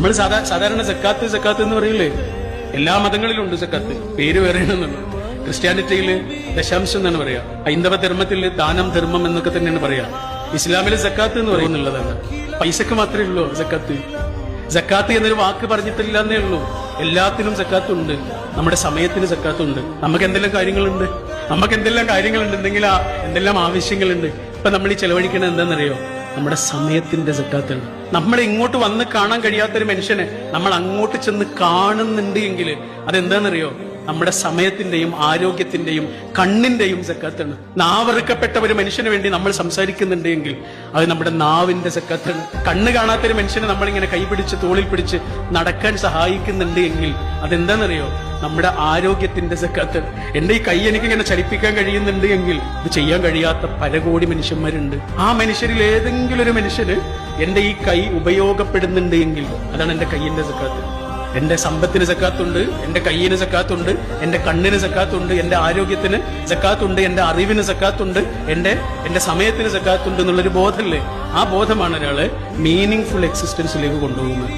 നമ്മൾ സാധാരണ സക്കാത്ത് സക്കാത്ത് എന്ന് പറയില്ലേ, എല്ലാ മതങ്ങളിലും ഉണ്ട് സക്കാത്ത്, പേര് വേറെയാണെന്നുള്ളൂ. ക്രിസ്ത്യാനിറ്റിയില് ദശാംശം എന്നാണ് പറയാ, ഹൈന്ദവ ധർമ്മത്തിൽ ദാനം ധർമ്മം എന്നൊക്കെ തന്നെയാണ് പറയാ. ഇസ്ലാമിലെ സക്കാത്ത് എന്ന് പറയുന്നുള്ളതാണ്. പൈസക്ക് മാത്രമേ ഉള്ളൂ സക്കാത്ത്. സക്കാത്ത് എന്നൊരു വാക്ക് പറഞ്ഞിട്ടില്ല എന്നേ ഉള്ളൂ. എല്ലാത്തിനും സക്കാത്തുണ്ട്. നമ്മുടെ സമയത്തിന് സക്കാത്തുണ്ട്. നമുക്ക് എന്തെല്ലാം കാര്യങ്ങളുണ്ട്, എന്തെല്ലാം ആവശ്യങ്ങളുണ്ട്. ഇപ്പൊ നമ്മൾ ഈ ചെലവഴിക്കണത് എന്താണെന്നറിയോ? നമ്മുടെ സമയത്തിന്റെ സക്കാത്താണ്. നമ്മളെ ഇങ്ങോട്ട് വന്ന് കാണാൻ കഴിയാത്തൊരു മനുഷ്യനെ നമ്മൾ അങ്ങോട്ട് ചെന്ന് കാണുന്നുണ്ട് എങ്കിൽ അതെന്താണെന്നറിയോ? നമ്മുടെ സമയത്തിന്റെയും ആരോഗ്യത്തിന്റെയും കണ്ണിന്റെയും സക്കാത്താണ്. നാവറുക്കപ്പെട്ട ഒരു മനുഷ്യന് വേണ്ടി നമ്മൾ സംസാരിക്കുന്നുണ്ട് എങ്കിൽ അത് നമ്മുടെ നാവിന്റെ സക്കാത്താണ്. കണ്ണ് കാണാത്തൊരു മനുഷ്യനെ നമ്മളിങ്ങനെ കൈപിടിച്ച് തോളിൽ പിടിച്ച് നടക്കാൻ സഹായിക്കുന്നുണ്ട് എങ്കിൽ അതെന്താണെന്നറിയോ? നമ്മുടെ ആരോഗ്യത്തിന്റെ സക്കാത്താണ്. എന്റെ ഈ കൈ എനിക്കിങ്ങനെ ചലിപ്പിക്കാൻ കഴിയുന്നുണ്ട് എങ്കിൽ ഇത് ചെയ്യാൻ കഴിയാത്ത പരകോടി മനുഷ്യന്മാരുണ്ട്. ആ മനുഷ്യരിൽ ഏതെങ്കിലും ഒരു മനുഷ്യന് എന്റെ ഈ കൈ ഉപയോഗപ്പെടുന്നുണ്ട് എങ്കിൽ അതാണ് എന്റെ കൈയിന്റെ സക്കാത്ത്. എന്റെ സമ്പത്തിന് സക്കാത്തുണ്ട്, എന്റെ കയ്യിന് സക്കാത്തുണ്ട്, എന്റെ കണ്ണിന് സക്കാത്തുണ്ട്, എന്റെ ആരോഗ്യത്തിന് സക്കാത്തുണ്ട്, എന്റെ അറിവിന് സക്കാത്തുണ്ട്, എന്റെ സമയത്തിന് സക്കാത്തുണ്ട് എന്നുള്ളൊരു ബോധമല്ലേ? ആ ബോധമാണ് ഒരാളെ മീനിങ് ഫുൾ എക്സിസ്റ്റൻസിലേക്ക് കൊണ്ടുപോകുന്നത്.